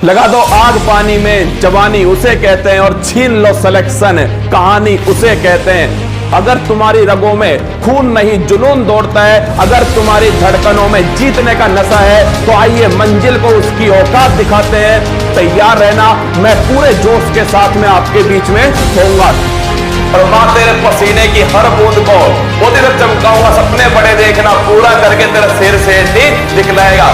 लगा दो आग पानी में, जवानी उसे कहते हैं, और छीन लो सिलेक्शन, कहानी उसे कहते हैं। अगर तुम्हारी रगों में खून नहीं जुनून दौड़ता है, अगर तुम्हारी धड़कनों में जीतने का नशा है, तो आइए मंजिल को उसकी औकात दिखाते हैं। तैयार रहना, मैं पूरे जोश के साथ में आपके बीच में होऊंगा। और मां तेरे पसीने की हर बूंद को वो तेरे चमकाऊंगा, सपने बड़े देखना, पूरा करके तेरे सिर से दिखलाएगा।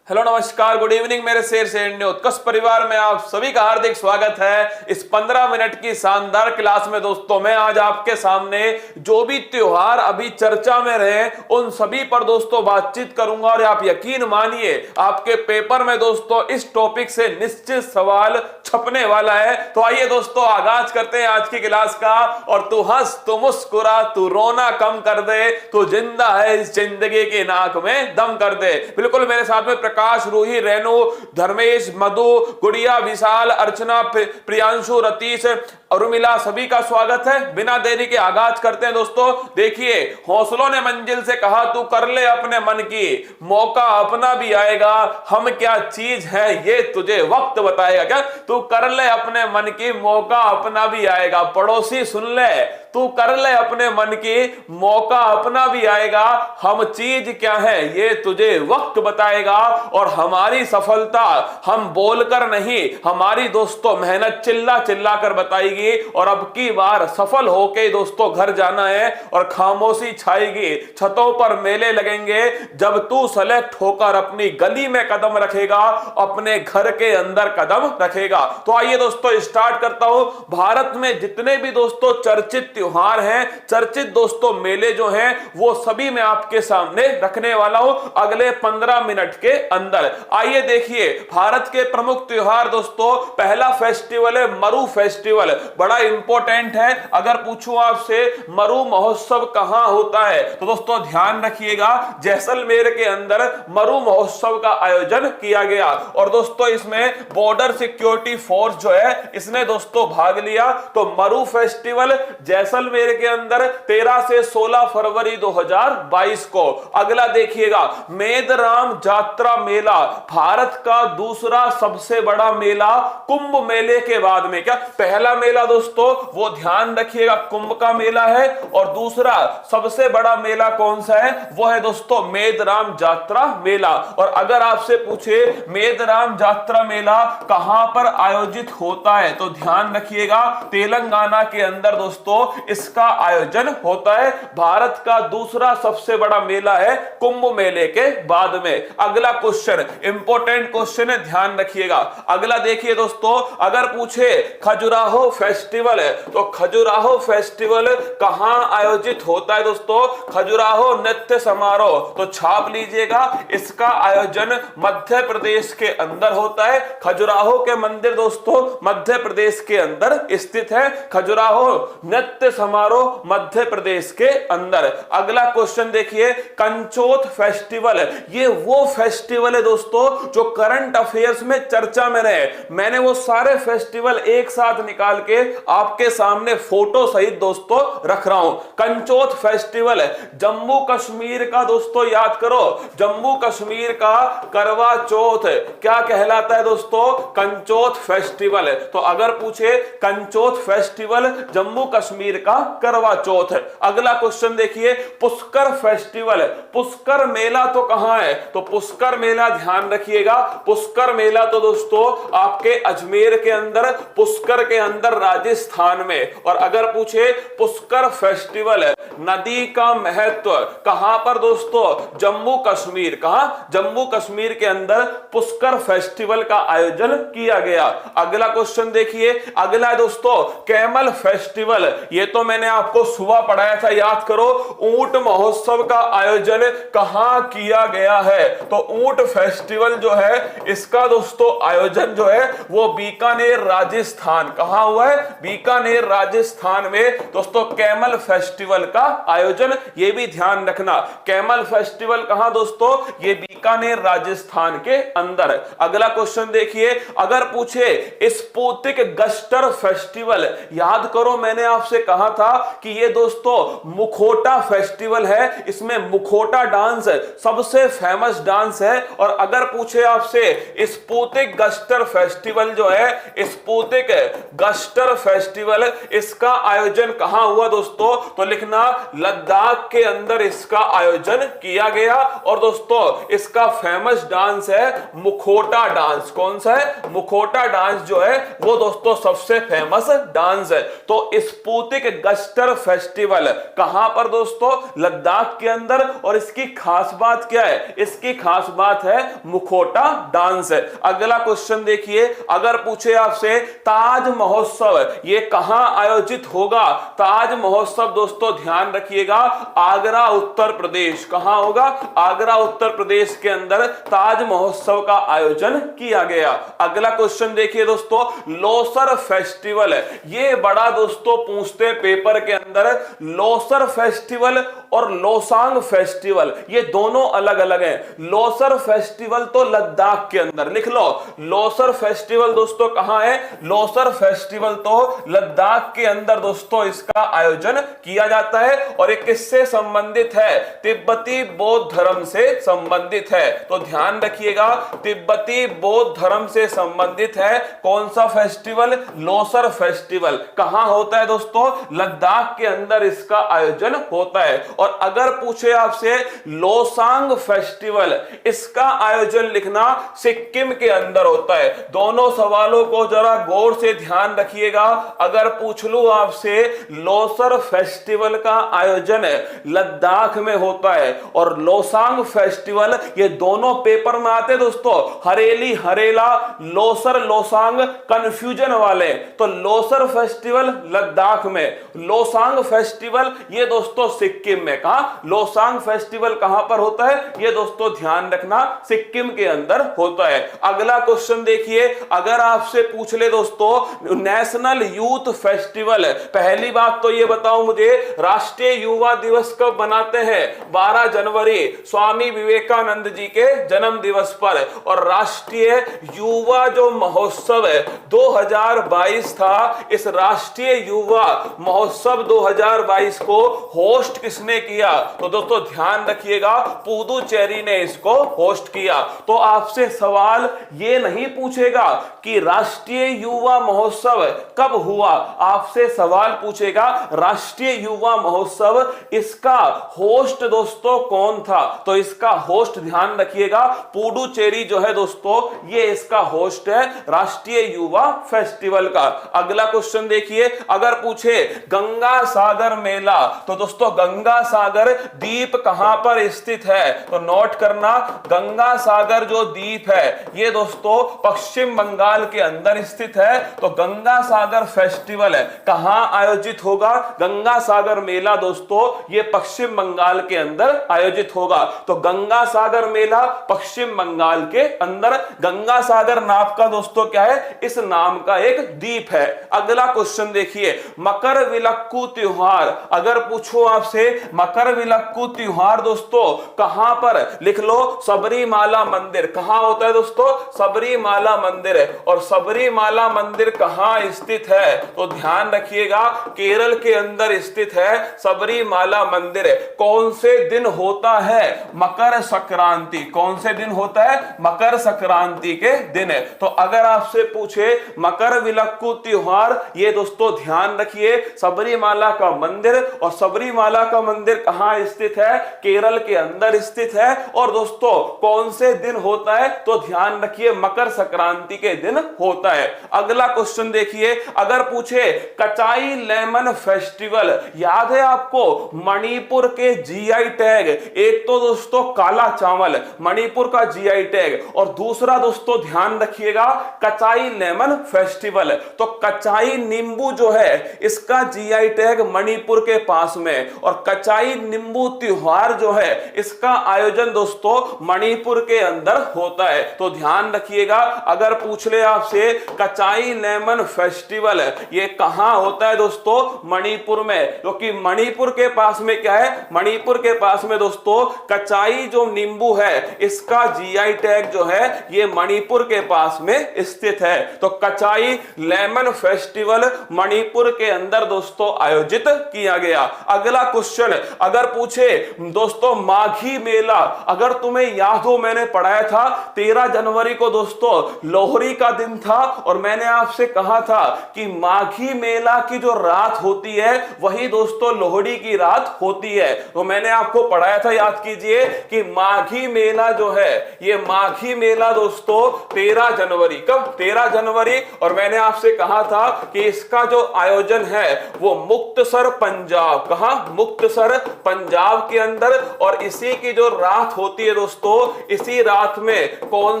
हेलो नमस्कार, गुड इवनिंग मेरे शेर से उत्कर्ष परिवार में आप सभी का हार्दिक स्वागत है इस 15 मिनट की शानदार क्लास में। दोस्तों मैं आज आपके सामने जो भी त्योहार अभी चर्चा में रहे उन सभी पर दोस्तों बातचीत करूंगा, और आप यकीन मानिए आपके पेपर में दोस्तों इस टॉपिक से निश्चित सवाल छपने वाला है। तो आइए दोस्तों आगाज करते हैं आज की क्लास का। और तू हंस, तू मुस्कुरा, तू रोना कम कर दे, तू जिंदा है इस जिंदगी की नाक में दम कर दे। बिल्कुल मेरे साथ में प्रकाश, रूही, रेणु, धर्मेश, मधु, गुड़िया, विशाल, अर्चना, प्रियांशु, रतीश, उर्मिला, सभी का स्वागत है। बिना देरी के आगाज करते हैं दोस्तों। देखिए, हौसलों ने मंजिल से कहा तू कर ले अपने मन की, मौका अपना भी आएगा, हम क्या चीज है ये तुझे वक्त बताएगा। क्या तू कर ले अपने मन की, मौका अपना भी आएगा। पड़ोसी सुन ले, तू कर ले अपने मन की, मौका अपना भी आएगा, हम चीज क्या है ये तुझे वक्त बताएगा। और हमारी सफलता हम बोलकर नहीं, हमारी दोस्तों मेहनत चिल्ला चिल्ला कर बताएगी। और अब की बार सफल होके दोस्तों घर जाना है, और खामोशी छाएगी, छतों पर मेले लगेंगे, जब तू सेलेक्ट होकर अपनी गली में कदम रखेगा, अपने घर के अंदर कदम रखेगा। तो आइए दोस्तों स्टार्ट करता हूं। भारत में जितने भी दोस्तों चर्चित त्योहार हैं, चर्चित दोस्तों मेले जो हैं, वो सभी मैं आपके सामने रखने वाला हूं अगले 15 मिनट के अंदर। आइए देखिए, भारत के प्रमुख त्योहार दोस्तों, पहला फेस्टिवल है मरु फेस्टिवल। बड़ा इंपॉर्टेंट है। अगर पूछूं आपसे मरु महोत्सव कहां होता है, तो दोस्तों ध्यान रखिएगा, जैसलमेर के अंदर मरु महोत्सव का आयोजन किया गया। और दोस्तों इसमें बॉर्डर सिक्योरिटी फोर्स जो है इसने दोस्तों भाग लिया। तो मरु फेस्टिवल जैसलमेर के अंदर 13 से 16 फरवरी 2022 को। अगला देखिएगा, मेदराम जात्रा मेला, भारत का दूसरा सबसे बड़ा मेला कुंभ मेले के बाद में। क्या पहला मेला दोस्तों वो ध्यान रखिएगा कुंभ का मेला है, और दूसरा सबसे बड़ा मेला कौन सा है, वो है दोस्तों मेदराम जात्रा मेला। और अगर आपसे पूछे मेदराम जात्रा मेला कहां पर आयोजित होता है, तो ध्यान रखिएगा तेलंगाना के अंदर दोस्तों इसका आयोजन होता है। भारत का दूसरा सबसे बड़ा मेला है कुंभ मेले के बाद में। अगला क्वेश्चन इंपॉर्टेंट क्वेश्चन है, ध्यान रखिएगा। अगला देखिए दोस्तों, अगर पूछे खजुराहो फेस्टिवल है, तो खजुराहो फेस्टिवल कहां आयोजित होता है दोस्तों, खजुराहो नृत्य समारोह, तो छाप लीजिएगा, इसका आयोजन मध्य प्रदेश के अंदर होता है। खजुराहो के मंदिर दोस्तों मध्य प्रदेश के अंदर स्थित है। खजुराहो नृत्य समारोह मध्य प्रदेश के अंदर। अगला क्वेश्चन देखिए, कंचोत फेस्टिवल, ये वो फेस्टिवल है दोस्तों जो करंट अफेयर्स में चर्चा में रहे। मैंने वो सारे फेस्टिवल एक साथ निकाल के आपके सामने फोटो सहित दोस्तों रख रहा हूं। कंचोत फेस्टिवल जम्मू कश्मीर का दोस्तों, याद करो, जम्मू कश्मीर का करवा चौथ क्या कहलाता है दोस्तों, कंचोत फेस्टिवल। तो अगर पूछे कंचोत फेस्टिवल जम्मू कश्मीर का करवा चौथ है। अगला क्वेश्चन देखिए, पुष्कर फेस्टिवल, पुष्कर मेला तो कहां है, तो पुष्कर मेला ध्यान रखिएगा, पुष्कर मेला तो दोस्तों आपके अजमेर के अंदर, पुष्कर के अंदर राजस्थान में। और अगर पूछे पुष्कर फेस्टिवल नदी का महत्व कहां पर दोस्तों, जम्मू कश्मीर, कहां, जम्मू कश्मीर के अंदर पुष्कर फेस्टिवल का आयोजन किया गया। अगला क्वेश्चन देखिए, अगला दोस्तों कैमल फेस्टिवल, ये तो मैंने आपको सुबह पढ़ाया था, याद करो। ऊंट महोत्सव का आयोजन कहां किया गया है, तो ऊंट फेस्टिवल जो है इसका दोस्तों आयोजन जो है वो बीकानेर राजस्थान, कहां हुआ है, बीकानेर राजस्थान में दोस्तों कैमल फेस्टिवल का आयोजन। ये भी ध्यान रखना, कैमल फेस्टिवल कहां दोस्तों, ये बीकानेर राजस्थान के अंदर। अगला क्वेश्चन देखिए, अगर पूछे स्पुतनिक गस्टर फेस्टिवल, याद करो मैंने आपसे कहा कहा था कि ये दोस्तों मुखोटा फेस्टिवल है, इसमें मुखोटा डांस सबसे फेमस डांस है। और अगर पूछे आपसे स्पुतिक गस्टर फेस्टिवल जो है, स्पुतिक गस्टर फेस्टिवल, इसका आयोजन कहां हुआ दोस्तों, तो लिखना लद्दाख के अंदर इसका आयोजन किया गया। और दोस्तों इसका फेमस डांस है मुखोटा डांस। कौन सा है? मुखोटा डांस जो है वो दोस्तों सबसे फेमस डांस है। तो स्पुतिक गस्टर फेस्टिवल कहां पर दोस्तों? लद्दाख के अंदर। और इसकी खास बात क्या है? इसकी खास बात है मुखोटा डांस है। अगला क्वेश्चन देखिए, अगर पूछे आपसे ताज महोत्सव ये कहां आयोजित होगा? ताज महोत्सव दोस्तों ध्यान रखिएगा आगरा उत्तर प्रदेश। कहां होगा? आगरा उत्तर प्रदेश के अंदर ताज महोत्सव का आयोजन किया गया। अगला क्वेश्चन देखिए दोस्तों, लोसर फेस्टिवल ये बड़ा दोस्तों पूछते पेपर के अंदर। लोसर फेस्टिवल और लोसांग फेस्टिवल ये दोनों अलग अलग हैं। लोसर फेस्टिवल तो लद्दाख के अंदर, लिख लो। लोसर फेस्टिवल दोस्तों कहां है? लोसर फेस्टिवल तो लद्दाख के अंदर दोस्तों इसका आयोजन किया जाता है। और ये किससे संबंधित है? तिब्बती बौद्ध धर्म से संबंधित है। तो ध्यान रखिएगा तिब्बती बौद्ध धर्म से संबंधित है। कौन सा फेस्टिवल? लोसर फेस्टिवल। कहां होता है दोस्तों? लद्दाख के अंदर इसका आयोजन होता है। और अगर पूछे आपसे लोसांग फेस्टिवल, इसका आयोजन लिखना सिक्किम के अंदर होता है। दोनों सवालों को जरा गौर से ध्यान रखिएगा। अगर पूछ लूं आपसे लोसर फेस्टिवल का आयोजन लद्दाख में होता है और लोसांग फेस्टिवल, ये दोनों पेपर में आते दोस्तों, हरेली हरेला, लोसर लोसांग कंफ्यूजन वाले। तो लोसर फेस्टिवल लद्दाख में, लोसांग फेस्टिवल ये दोस्तों सिक्किम में। कहां? लोसांग फेस्टिवल कहां पर होता है? ये दोस्तों ध्यान रखना सिक्किम के अंदर होता है। अगला क्वेश्चन देखिए, अगर आपसे पूछ ले दोस्तों नेशनल यूथ फेस्टिवल, पहली बात तो ये बताओ मुझे राष्ट्रीय युवा दिवस कब मनाते हैं? 12 जनवरी स्वामी विवेकानंद जी के जन्म दिवस पर। और राष्ट्रीय युवा जो महोत्सव है 2022 था, इस राष्ट्रीय युवा महोत्सव 2022 को होस्ट किसने किया? तो दोस्तों ध्यान रखिएगा पुदुचेरी ने इसको होस्ट किया। तो आपसे सवाल ये नहीं पूछेगा कि राष्ट्रीय युवा महोत्सव कब हुआ, आपसे सवाल पूछेगा राष्ट्रीय युवा महोत्सव इसका होस्ट दोस्तों कौन था? तो इसका होस्ट ध्यान रखिएगा पुडुचेरी जो है दोस्तों, ये इसका होस्ट है राष्ट्रीय युवा फेस्टिवल का। अगला क्वेश्चन देखिए, अगर पूछे गंगा सागर मेला, तो दोस्तों गंगा सागर द्वीप कहां पर स्थित है? तो नोट करना, गंगा सागर जो द्वीप है ये दोस्तों पश्चिम बंगाल के अंदर स्थित है। तो गंगा सागर फेस्टिवल कहां आयोजित होगा? गंगा सागर मेला दोस्तों ये पश्चिम बंगाल के अंदर आयोजित होगा। तो गंगा सागर मेला पश्चिम बंगाल के अंदर। गंगा सागर नाम का दोस्तों क्या है? इस नाम का एक द्वीप है। अगला क्वेश्चन देखिए, मकरविलक्कू त्योहार, अगर पूछो आपसे मकरविलक्कू त्योहार दोस्तों कहां पर? लिख लो सबरीमाला मंदिर। कहां होता है दोस्तों? सबरीमाला मंदिर है। और सबरीमाला मंदिर कहां स्थित है? तो ध्यान रखिएगा केरल के अंदर स्थित है सबरीमाला मंदिर। कौन से दिन होता है? मकर संक्रांति। कौन से दिन होता है? मकर संक्रांति के दिन है। तो अगर आपसे पूछे मकरविलक्कू त्योहार, ये दोस्तों ध्यान रखिए सबरीमाला का मंदिर। और सबरीमाला का मंदिर कहां स्थित है? केरल के अंदर स्थित है। और दोस्तों कौन से दिन होता है? तो ध्यान रखिए मकर संक्रांति के दिन होता है। अगला क्वेश्चन देखिए, अगर पूछे कचाई लेमन फेस्टिवल, याद है आपको मणिपुर के जीआई टैग, एक तो दोस्तों काला चावल मणिपुर का जीआई टैग, और दूसरा दोस्तों ध्यान रखिएगा कचाई लेमन फेस्टिवल। तो कचाई नींबू जो है इसका जीआई टैग मणिपुर के पास में, और कचाई नींबू त्योहार जो है इसका आयोजन दोस्तों मणिपुर के अंदर होता है। तो ध्यान रखिएगा, अगर पूछ ले आपसे कचाई लेमन फेस्टिवल ये कहां होता है दोस्तों? मणिपुर में। क्योंकि मणिपुर के पास में क्या है? मणिपुर के पास में दोस्तों कचाई जो नींबू है इसका जीआई टैग जो है ये मणिपुर के पास में स्थित है। तो कचाई लेमन फेस्टिवल मणिपुर के अंदर अंदर दोस्तों आयोजित किया गया। अगला क्वेश्चन अगर पूछे दोस्तों माघी मेला, अगर तुम्हें याद हो मैंने पढ़ाया था 13 जनवरी को दोस्तों लोहड़ी का दिन था और मैंने आपसे कहा था कि माघी मेला की जो रात होती है वही दोस्तों लोहड़ी की रात होती है। तो मैंने आपको पढ़ाया था, याद कीजिए, कि माघी मेला जो है ये माघी मेला दोस्तों 13 जनवरी, कब 13 जनवरी, और मैंने आपसे कहा था कि इसका जो आयोजन है वो मुक्तसर पंजाब, कहां, मुक्तसर पंजाब के अंदर, और इसी की जो रात होती है दोस्तों इसी रात में कौन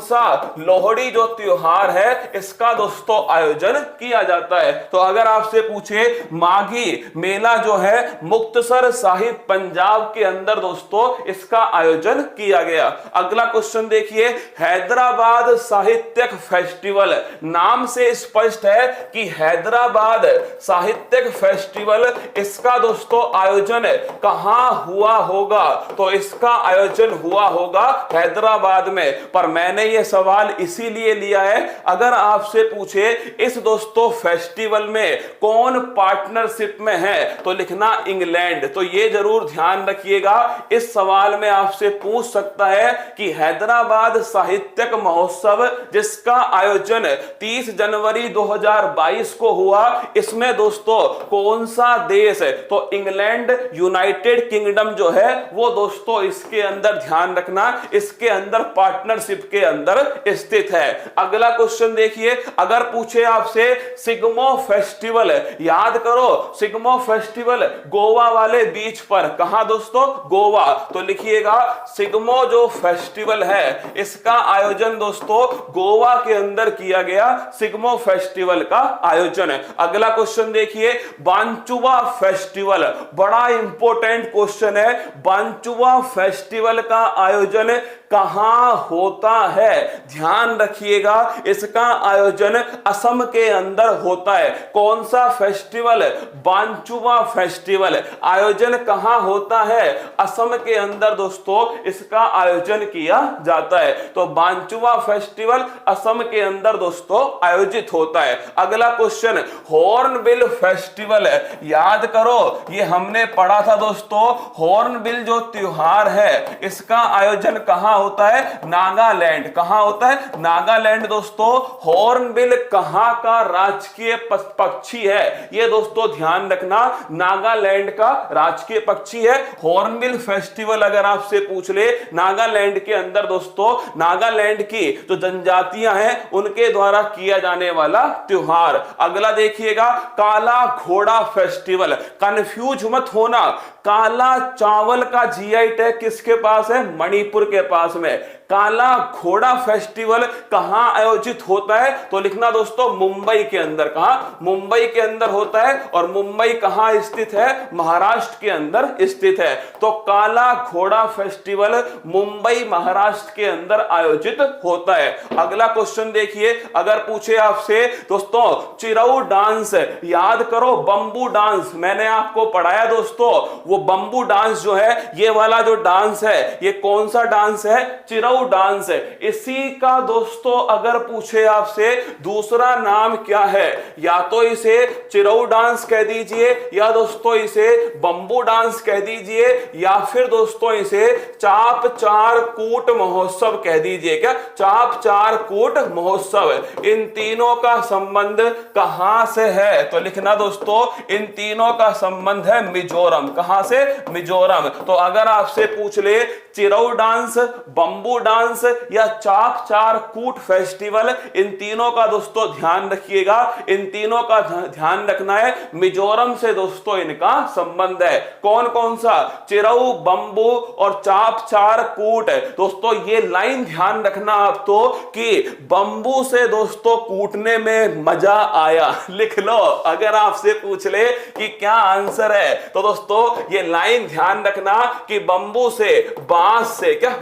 सा लोहड़ी जो त्योहार है इसका दोस्तों आयोजन किया जाता है। तो अगर आपसे पूछे माघी मेला जो है मुक्तसर साहिब पंजाब के अंदर दोस्तों इसका आयोजन किया गया। अगला क्वेश्चन देखिए, हैदराबाद साहित्यिक फेस्टिवल, नाम से स्पष्ट है कि हैदराबाद साहित्यिक फेस्टिवल, इसका दोस्तों आयोजन कहां हुआ होगा? तो इसका आयोजन हुआ होगा हैदराबाद में। पर मैंने यह सवाल इसीलिए लिया है, अगर आपसे पूछे इस दोस्तों फेस्टिवल में कौन पार्टनरशिप में है तो लिखना इंग्लैंड। तो यह जरूर ध्यान रखिएगा, इस सवाल में आपसे पूछ सकता है कि हैदराबाद साहित्यिक महोत्सव जिसका आयोजन 30 जनवरी 2022 को हुआ, इसमें दोस्तों कौन सा देश है? तो इंग्लैंड, यूनाइटेड किंगडम जो है वो दोस्तों इसके अंदर ध्यान रखना, इसके अंदर पार्टनरशिप के अंदर स्थित है। अगला क्वेश्चन देखिए, अगर पूछे आपसे सिग्मो फेस्टिवल, याद करो सिग्मो फेस्टिवल गोवा वाले बीच पर, कहां दोस्तों? गोवा। तो लिखिएगा सिग्मो जो फेस्टिवल है इसका आयोजन दोस्तों गोवा के अंदर किया गया, सिग्मो फेस्टिवल का आयोजन है। अगला क्वेश्चन देखिए, बांचुआ फेस्टिवल, बड़ा इंपॉर्टेंट क्वेश्चन है, बांचुआ फेस्टिवल का आयोजन कहां होता है? ध्यान रखिएगा, इसका आयोजन असम के अंदर होता है। कौन सा फेस्टिवल? बांचुआ फेस्टिवल। आयोजन कहां होता है? असम के अंदर दोस्तों इसका आयोजन किया जाता है। तो बांचुआ फेस्टिवल असम के अंदर दोस्तों आयोजित होता है। अगला क्वेश्चन, हॉर्नबिल फेस्टिवल, याद करो ये हमने पढ़ा था दोस्तों, हॉर्नबिल जो त्योहार है इसका आयोजन कहां होता है? नागालैंड। कहां होता है? नागालैंड दोस्तों। हॉर्नबिल कहां का राजकीय पक्षी है? ये दोस्तों ध्यान रखना, नागालैंड का राजकीय पक्षी है। हॉर्नबिल फेस्टिवल अगर आपसे पूछ ले, नागालैंड के अंदर दोस्तों नागालैंड की जो जनजातियां हैं उनके द्वारा किया जाने वाला त्योहार। अगला देखिएगा, काला घोड़ा फेस्टिवल, कंफ्यूज मत होना, काला चावल का जीआई टैग किसके पास है? मणिपुर के पास में। काला घोड़ा फेस्टिवल कहां आयोजित होता है? तो लिखना दोस्तों मुंबई के अंदर। कहां? मुंबई के अंदर होता है। और मुंबई कहां स्थित है? महाराष्ट्र के अंदर स्थित है। तो काला घोड़ा फेस्टिवल मुंबई महाराष्ट्र के अंदर आयोजित होता है। अगला क्वेश्चन देखिए, अगर पूछे आपसे दोस्तों चिरऊ डांस, याद करो बंबू डांस, मैंने आपको पढ़ाया दोस्तों, वो बंबू डांस जो है ये वाला जो डांस है ये कौन सा डांस है? चिरऊ डांस है। इसी का दोस्तों अगर पूछे आपसे दूसरा नाम क्या है, या तो इसे चिरऊ डांस कह दीजिए, या दोस्तों इसे बंबू डांस कह दीजिए, या फिर दोस्तों इसे चाप चार कूट महोत्सव कह दीजिए। क्या? चाप चार कूट महोत्सव। इन तीनों का संबंध कहां से है? तो लिखना दोस्तों इन तीनों का संबंध है मिजोरम। कहां से? मिजोरम। तो अगर आपसे पूछ ले चिरऊ डांस, बंबू डांस या चाप चार कूट फेस्टिवल, इन तीनों का दोस्तों ध्यान रखिएगा, इन तीनों का ध्यान रखना है, मिजोरम से दोस्तों इनका संबंध है। कौन कौन सा? चिरऊ, बंबू और चाप चार कूट। दोस्तों ये लाइन ध्यान रखना आप तो कि बंबू से दोस्तों कूटने में मजा आया, लिख लो। अगर आपसे पूछ ले कि क्या आंसर है तो दोस्तों ये लाइन ध्यान रखना कि बंबू से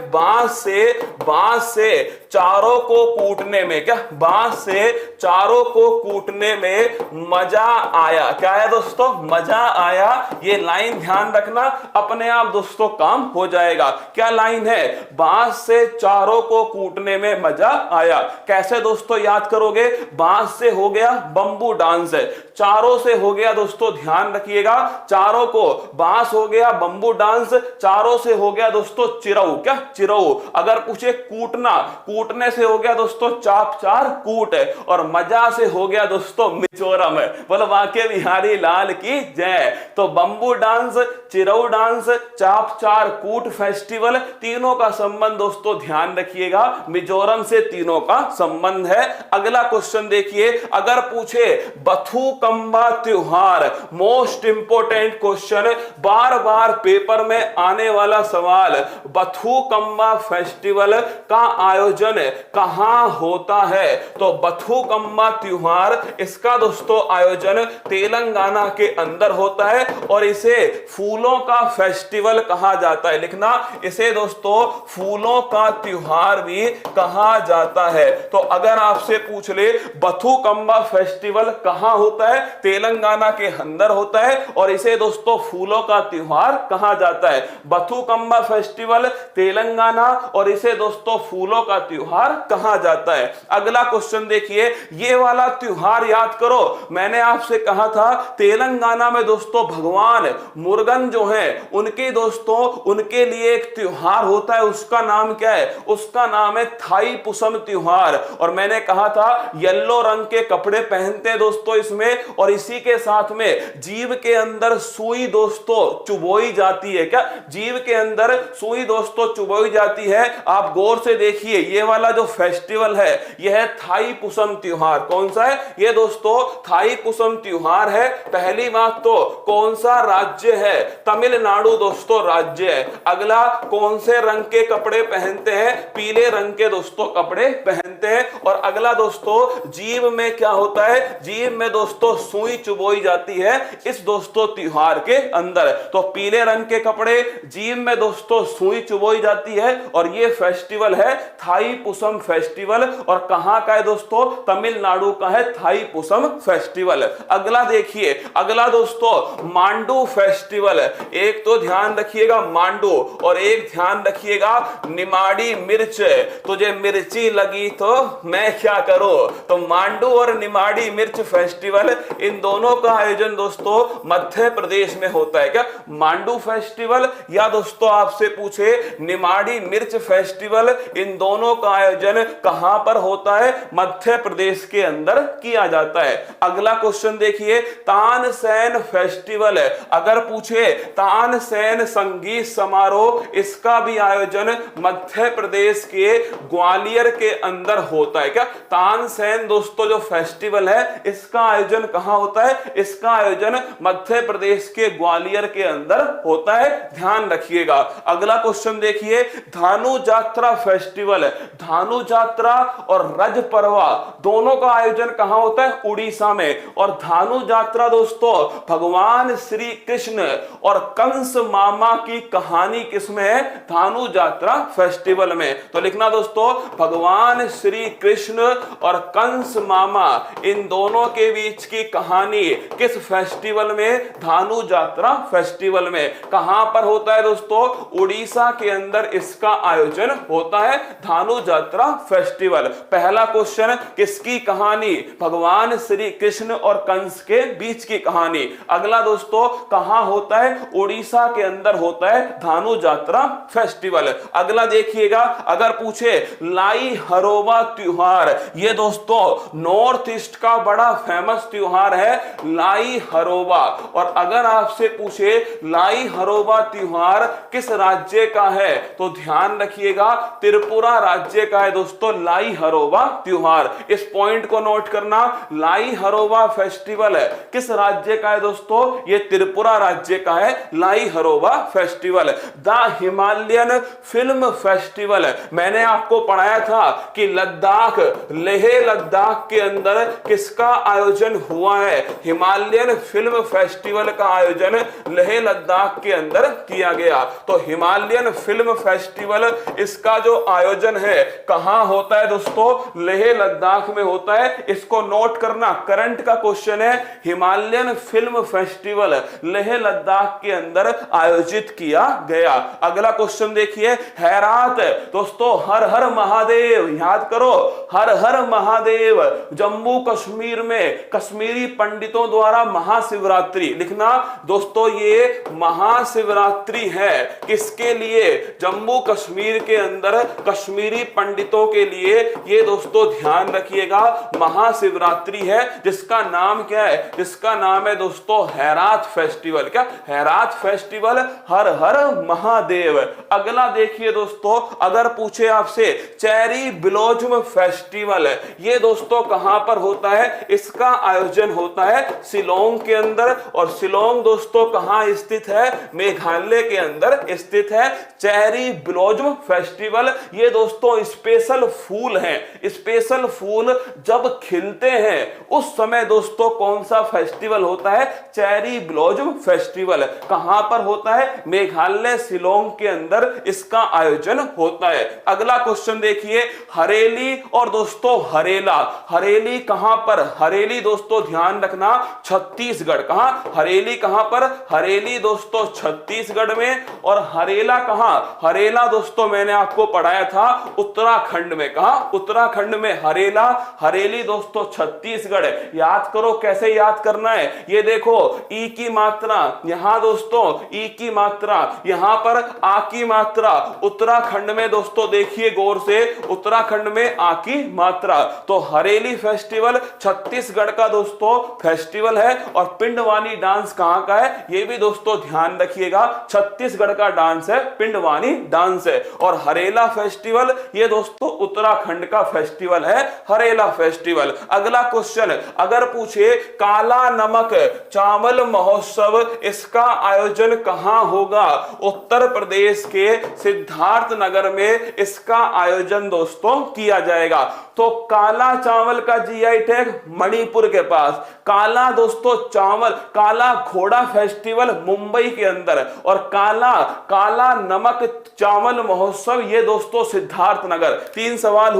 बांस से चारों को कूटने में, क्या बांस से चारों को कूटने में मजा आया। क्या है दोस्तों? मजा आया। ये लाइन ध्यान रखना, अपने आप दोस्तों काम हो जाएगा। क्या लाइन है? बांस से चारों को कूटने में मजा आया। कैसे दोस्तों याद करोगे? बांस से हो गया बंबू डांस, चारों से हो गया दोस्तों, ध्यान रखिएगा, चारों को, बांस हो गया बंबू डांस, चारों से हो गया दोस्तों चिरऊ, क्या चिरऊ। अगर पूछे कूटना, कूटने से हो गया दोस्तों चाप चार कूट, और मजा से हो गया दोस्तों मिजोरम। बोलो वाके बिहारी लाल की जय। तो बंबू डांस, चिरऊ डांस, चाप चार कूट फेस्टिवल, तीनों का संबंध दोस्तों ध्यान रखिएगा, मिजोरम से तीनों का संबंध है। अगला क्वेश्चन देखिए, अगर पूछे बथुकम्बा त्योहार, मोस्ट इंपोर्टेंट क्वेश्चन, बार बार पेपर में आने वाला सवाल, बथुकम्बा फेस्टिवल का आयोजन कहां होता है? तो बथुकम्बा त्योहार, इसका दोस्तों आयोजन तेलंगाना के अंदर होता है, और इसे फूलों का फेस्टिवल कहा जाता है। लिखना, इसे दोस्तों फूलों का त्योहार भी कहा जाता है। तो अगर आपसे पूछ ले बथुकम्बा फेस्टिवल कहां होता है? तेलंगाना के अंदर होता है, और इसे दोस्तों फूलों का त्योहार कहा जाता है। बथुकम्बा फेस्टिवल तेलंगाना, और इसे दोस्तों फूलों का त्योहार कहा जाता है। अगला क्वेश्चन देखिए, ये वाला त्योहार याद करो, मैंने आपसे कहा था तेलंगाना में दोस्तों भगवान मुर्गन जो है उनके दोस्तों, उनके लिए एक त्योहार होता है, उसका नाम क्या है? उसका नाम है थाई पुसम त्योहार। और मैंने कहा था येलो रंग के कपड़े पहनते हैं दोस्तों इसमें, और इसी के साथ में जीभ के अंदर सुई दोस्तों चुभोई जाती है। क्या जीभ के अंदर सुई दोस्तों चुभोई जाती है? आप गौर से देखिए, ये वाला जो फेस्टिवल है यह है थाई पुसम त्योहार। कौन सा है ये दोस्तों? थाई पुसम त्योहार है। पहली बात तो कौन सा राज्य है? तमिलनाडु दोस्तों राज्य है। अगला, कौन से रंग के कपड़े पहनते हैं? पीले रंग के दोस्तों कपड़े पहनते हैं। और अगला दोस्तों, जीभ में क्या होता है? जीभ में दोस्तों सुई चुभोई जाती है इस दोस्तों त्योहार के अंदर। तो पीले रंग के कपड़े, जीभ में दोस्तों सुई चुभोई जाती है, और ये फेस्टिवल है थाई पुसम फेस्टिवल। और कहां का है दोस्तों? तमिलनाडु का है थाई पुसम फेस्टिवल। अगला देखिए, अगला दोस्तों मांडू फेस्टिवल। एक तो ध्यान रखिएगा मांडू, और एक ध्यान रखिएगा निमाड़ी मिर्च। तुझे मिर्ची लगी तो मैं क्या करूं? तो मांडू और निमाड़ी मिर्च फेस्टिवल, इन दोनों का आयोजन दोस्तों मध्य प्रदेश में होता है। क्या मांडू फेस्टिवल या दोस्तों आपसे पूछे निमाड़ी मिर्च फेस्टिवल, इन दोनों का आयोजन कहां पर होता है? मध्य प्रदेश के अंदर किया जाता है। अगला क्वेश्चन देखिए, तानसेन फेस्टिवल। अगर पूछे तानसेन संगीत समारोह, इसका भी आयोजन मध्य प्रदेश के ग्वालियर के अंदर होता है। क्या तानसेन दोस्तों जो फेस्टिवल है इसका आयोजन कहां होता है? इसका आयोजन मध्य प्रदेश के ग्वालियर के अंदर होता है, ध्यान रखिएगा। अगला क्वेश्चन देखिए, धानु जात्रा फेस्टिवल। धानु जात्रा और रज परवा दोनों का आयोजन कहां होता है? उड़ीसा में। और धानु जात्रा दोस्तों भगवान श्री कृष्ण और कंस मामा की कहानी किसमें है? धानु जात्रा फेस्टिवल में। तो लिखना दोस्तों, भगवान श्री कृष्ण और कंस मामा, इन दोनों के बीच की कहानी किस फेस्टिवल में? धानु जात्रा फेस्टिवल में। कहां पर होता है दोस्तों? उड़ीसा के अंदर इसका आयोजन होता है, धानु जात्रा फेस्टिवल। पहला क्वेश्चन, किसकी कहानी? भगवान श्री कृष्ण और कंस के बीच की कहानी। अगला दोस्तों, कहां होता है? उड़ीसा के अंदर होता है धानु जात्रा फेस्टिवल। अगला देखिएगा, अगर पूछे लाई हरोबा त्योहार, ये दोस्तों नॉर्थ ईस्ट का बड़ा फेमस त्योहार है लाई हरोबा। और अगर आपसे पूछे लाई हरोबा त्योहार किस राज्य का है, तो ध्यान रखिएगा त्रिपुरा राज्य का है दोस्तों लाई हरोबा त्योहार। इस पॉइंट को नोट करना, लाई हरोबा फेस्टिवल है किस राज्य का है दोस्तों? ये त्रिपुरा राज्य का है लाई हरोबा festival. The Himalayan film festival, मैंने आपको पढ़ाया था कि लद्दाख, लेह लद्दाख के अंदर किसका आयोजन हुआ है? हिमालयन फिल्म फेस्टिवल का आयोजन लेह लद्दाख के अंदर किया गया। तो हिमालयन हिमालयन फिल्म फेस्टिवल, इसका जो आयोजन है कहां होता है दोस्तों? लेह लद्दाख में होता है। इसको नोट करना, करंट का क्वेश्चन है। Himalayan film festival Leh Ladakh के अंदर आयोजित किया गया। अगला क्वेश्चन देखिए, हेरात दोस्तों, हर हर महादेव, याद करो, हर हर महादेव जम्मू कश्मीर में कश्मीरी पंडितों द्वारा महाशिवरात्रि, लिखना दोस्तों ये महाशिवरात्रि है किसके लिए? जम्मू कश्मीर के अंदर कश्मीरी पंडितों के लिए। ये दोस्तों ध्यान रखिएगा, महाशिवरात्रि है जिसका नाम क्या है? जिसका नाम है दोस्तों हेरात फेस्टिवल। क्या? हेरात फेस्टिवल, हर हर महादेव। अगला देखिए दोस्तों, अगर पूछे आपसे चेरी ब्लॉसम फेस्टिवल, ये दोस्तों कहां पर होता है? इसका आयोजन होता है शिलोंग के अंदर। और शिलोंग दोस्तों कहां स्थित है? मेघालय के अंदर स्थित है। चेरी ब्लॉसम फेस्टिवल, ये दोस्तों स्पेशल फूल हैं। स्पेशल फूल जब खिलते हैं उस समय दोस्तों कौन सा फेस्टिवल होता है? Cherry blossom festival. कहां पर होता है? मेघालय शिलोंग के अंदर इसका आयोजन होता है। अगला क्वेश्चन देखिए, हरेली और दोस्तों हरेला। हरेली कहां पर? हरेली दोस्तों ध्यान रखना छत्तीसगढ़। कहां? हरेली कहां पर? हरेली दोस्तों छत्तीसगढ़ में। और हरेला कहां? हरेला दोस्तों मैंने आपको पढ़ाया था उत्तराखंड में। कहां? उत्तराखंड में हरेला। हरेली दोस्तों छत्तीसगढ़। याद करो, कैसे याद करना है? ये देखो, ई की मात्रा यहां दोस्तों, ई की मात्रा यहां पर, आ की मात्रा उत्तराखंड में दोस्तों, देखिए गौर से, उत्तराखंड में आ की मात्रा। तो हरेली फेस्टिवल छत्तीसगढ़ का दोस्तों फेस्टिवल है। और पिंडवानी डांस कहां का है? ये भी दोस्तों ध्यान रखिएगा, छत्तीसगढ़ का डांस है, पिंडवानी डांस है। और हरेला फेस्टिवल ये दोस्तों उत्तराखंड का फेस्टिवल है, हरेला फेस्टिवल। अगला क्वेश्चन अगर पूछे काला नमक चावल महोत्सव, इसका आयोजन कहां होगा? उत्तर प्रदेश के सिद्धार्थ नगर में इसका आयोजन दोस्तों किया जाएगा। तो काला चावल का जीआई टैग मणिपुर के पास, काला दोस्तों चावल, काला घोड़ा फेस्टिवल मुंबई के अंदर, और काला नमक चावल महोत्सव ये दोस्तों सिद्धार्थ नगर। तीन सवाल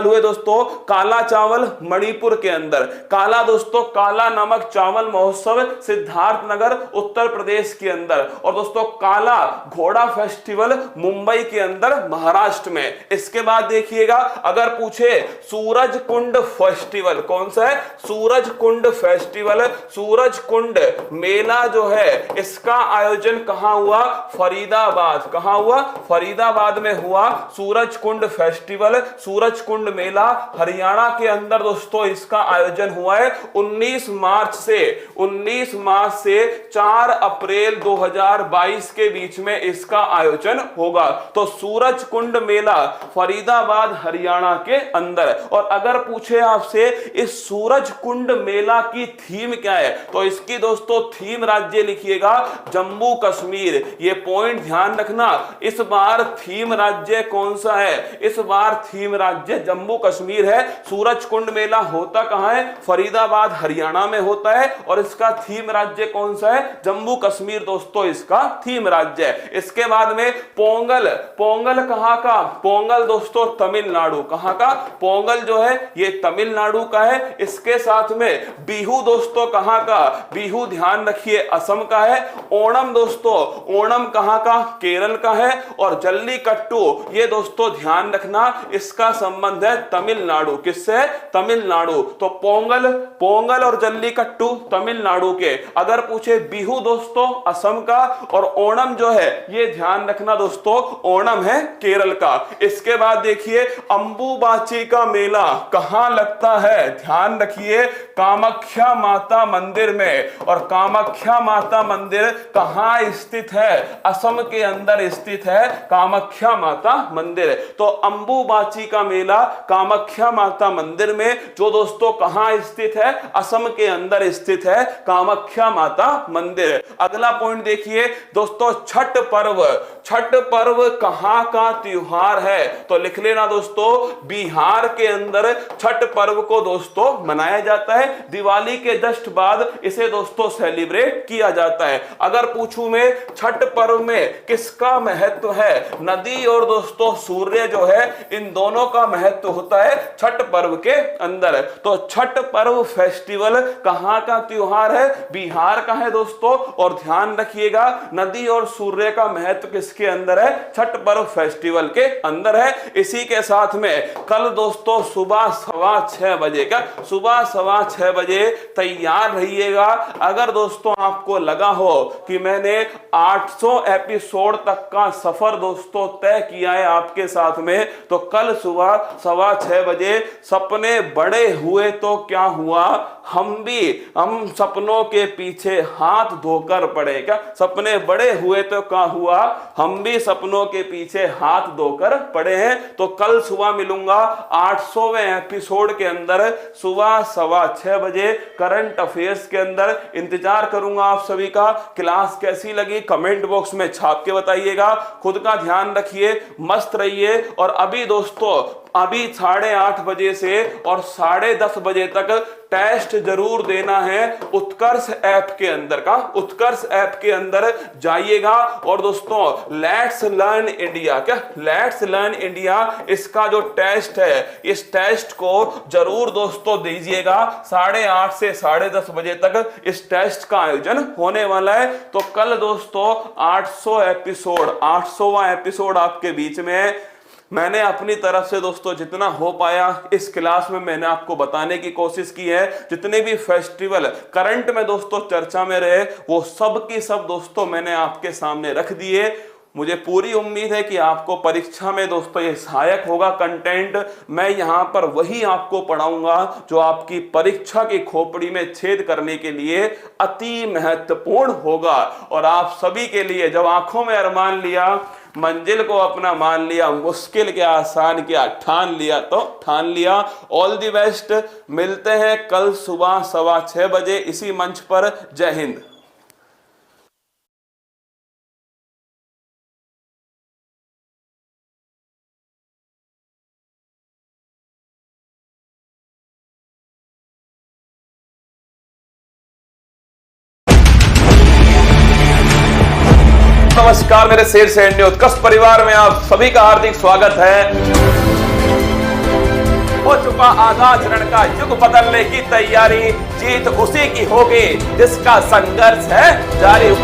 हुए दोस्तों। काला चावल मणिपुर के अंदर, काला दोस्तों काला नमक चावल महोत्सव सिद्धार्थ नगर उत्तर प्रदेश के अंदर, और दोस्तों काला घोड़ा फेस्टिवल मुंबई के अंदर महाराष्ट्र में। इसके बाद देखिएगा, अगर पूछे सूरज कुंड फेस्टिवल, कौन सा है? सूरज कुंड फेस्टिवल। सूरज कुंड मेला जो है इसका आयोजन कहां हुआ? फरीदाबाद। कहां हुआ? फरीदाबाद में हुआ सूरज कुंड फेस्टिवल, सूरज कुंड मेला हरियाणा के अंदर दोस्तों इसका आयोजन हुआ है 19 मार्च से 4 अप्रैल 2022 के बीच में इसका आयोजन होगा। तो सूरज कुंड मेला फरीदाबाद हरियाणा के अंदर। और अगर पूछे आपसे इस सूरज कुंड मेला की थीम क्या है, तो इसकी दोस्तों थीम राज्य लिखिएगा जम्मू कश्मीर। ये पॉइंट ध्यान रखना, इस बार थीम राज्य कौन सा है? इस बार थीम राज्य जम्मू कश्मीर है। सूरज कुंड मेला होता कहां है? फरीदाबाद हरियाणा में होता है। और इसका थीम राज्य कौन सा है? जम्मू कश्मीर दोस्तों इसका थीम राज्य है। इसके बाद में पोंगल। पोंगल कहां का? पोंगल दोस्तों तमिलनाडु। कहां का? पोंगल जो है ये तमिलनाडु का है। इसके साथ में बिहू दोस्तों कहां का? बिहू ध्यान रखिए असम का है। ओणम दोस्तों, ओणम कहां का? केरल का है। और जल्लीकट्टू ये दोस्तों ध्यान रखना इसका संबंध है तमिलनाडु। किससे? तमिलनाडु। तो पोंगल और जल्लीकट्टू तमिलनाडु के। अगर पूछे बिहू दोस्तों असम का, और ओणम जो है ये ध्यान रखना दोस्तों ओणम है केरल का। इसके बाद देखिए अंबुबाची का मेला कहां लगता है? ध्यान रखिए कामाख्या माता मंदिर में। और कामाख्या माता मंदिर कहां स्थित है? असम के अंदर स्थित है कामाख्या माता मंदिर। तो अंबुबाची का मेला कामाख्या माता मंदिर में, जो दोस्तों कहां स्थित है? असम के अंदर स्थित है कामाख्या माता मंदिर। अगला पॉइंट देखिए दोस्तों, छठ पर्व। छठ पर्व कहां का त्योहार है? तो लिख लेना दोस्तों बिहार के अंदर छठ पर्व को दोस्तों मनाया जाता है। दिवाली के जस्ट बाद इसे दोस्तों सेलिब्रेट किया जाता है। अगर पूछूं मैं छठ पर्व में में किसका महत्व है? नदी और दोस्तों सूर्य जो है, इन दोनों का महत्व होता है छठ पर्व के अंदर। तो छठ पर्व फेस्टिवल कहां का त्योहार है? बिहार का है दोस्तों। और ध्यान रखिएगा, नदी और सूर्य का महत्व किसके अंदर है? छठ पर्व फेस्टिवल के अंदर है। इसी के साथ में कल दोस्तों सुबह 6:15 बजे का, सुबह 6:15 बजे तैयार रहिएगा। अगर दोस्तों आपको लगा हो कि मैंने 800 एपिसोड तक का सफर दोस्तों तय किया है आपके साथ में, तो कल सुबह 6:15 बजे सपने बड़े हुए तो क्या हुआ, हम सपनों के पीछे हाथ धोकर पड़े। क्या सपने बड़े हुए तो क्या हुआ, हम भी सपनों के पीछे हाथ धोकर पड़े हैं। तो कल सुबह मिलूंगा 800वें एपिसोड के अंदर, सुबह 6:15 बजे करंट अफेयर्स के अंदर। इंतजार करूंगा आप सभी का। क्लास कैसी लगी कमेंट बॉक्स में छाप के बताइएगा। खुद का ध्यान रखिए, मस्त रहिए। और अभी दोस्तों 8:30 बजे से और 10:30 बजे तक टेस्ट जरूर देना है उत्कर्ष ऐप के अंदर का। उत्कर्ष ऐप के अंदर जाइएगा और दोस्तों लेट्स लर्न इंडिया, क्या लेट्स लर्न इंडिया, इसका जो टेस्ट है, इस टेस्ट को जरूर दोस्तों दीजिएगा। 8:30 से 10:30 बजे तक इस टेस्ट का आयोजन होने वाला है। तो कल दोस्तों 800वां एपिसोड आपके बीच में है। मैंने अपनी तरफ से दोस्तों जितना हो पाया इस क्लास में मैंने आपको बताने की कोशिश की है। जितने भी फेस्टिवल करंट में दोस्तों चर्चा में रहे, वो सब की सब दोस्तों मैंने आपके सामने रख दिए। मुझे पूरी उम्मीद है कि आपको परीक्षा में दोस्तों ये सहायक होगा कंटेंट। मैं यहाँ पर वही आपको पढ़ाऊंगा जो आपकी परीक्षा की खोपड़ी में छेद करने के लिए अति महत्वपूर्ण होगा। और आप सभी के लिए जब आंखों में अरमान लिया, मंजिल को अपना मान लिया, मुश्किल क्या आसान क्या ठान लिया तो ठान लिया। All the best. मिलते हैं कल सुबह 6:15 बजे इसी मंच पर। जय हिंद। नमस्कार, मेरे शेर सैन्य उत्कर्ष परिवार में आप सभी का हार्दिक स्वागत है। हो चुका आधा चरण का युग बदलने की तैयारी, जीत उसी की होगी जिसका संघर्ष है जारी।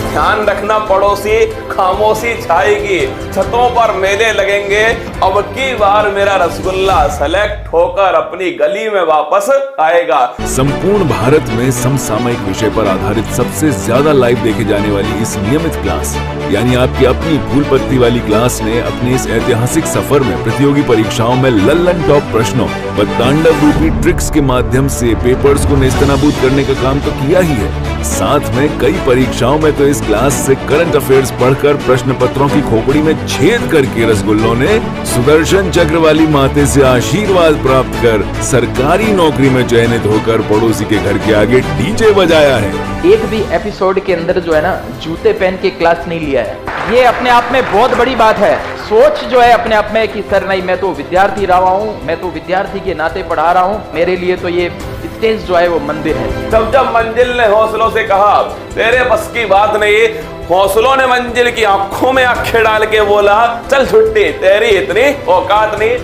ध्यान रखना पड़ोसी, खामोशी छाएगी, छतों पर मेले लगेंगे। अब की बार मेरा रसगुल्ला सेलेक्ट होकर अपनी गली में वापस आएगा। संपूर्ण भारत में समसामयिक विषय पर आधारित सबसे ज्यादा लाइव देखे जाने वाली इस नियमित क्लास यानी आपकी अपनी भूल पत्ती वाली क्लास ने अपने इस ऐतिहासिक सफर में प्रतियोगी परीक्षाओं में लल्लन टॉप प्रश्नों व तांडव रूपी ट्रिक्स के माध्यम से पेपर्स को नेस्तनाबूद करने का काम तो किया ही है, साथ में कई परीक्षाओं में तो इस क्लास से करंट अफेयर्स पढ़कर प्रश्न पत्रों की खोपड़ी में छेद करके रसगुल्लों ने सुदर्शन चक्र वाली माते से आशीर्वाद प्राप्त कर सरकारी नौकरी में चयनित होकर पड़ोसी के घर के आगे डीजे बजाया है। एक भी एपिसोड के अंदर जो है ना जूते पहन के क्लास नहीं लिया है, ये अपने आप में बहुत बड़ी बात है। सोच जो है अपने आप में कि सर नहीं, मैं तो विद्यार्थी रहा हूँ, मैं तो विद्यार्थी के नाते पढ़ा रहा हूँ, मेरे लिए तो ये स्टेज जो है वो मंदिर है। जब मंजिल ने हौसलों से कहा तेरे बस की बात नहीं, हौसलों ने मंजिल की आंखों में आंखें डाल के बोला चल छुट्टी, तेरी इतनी औकात नहीं।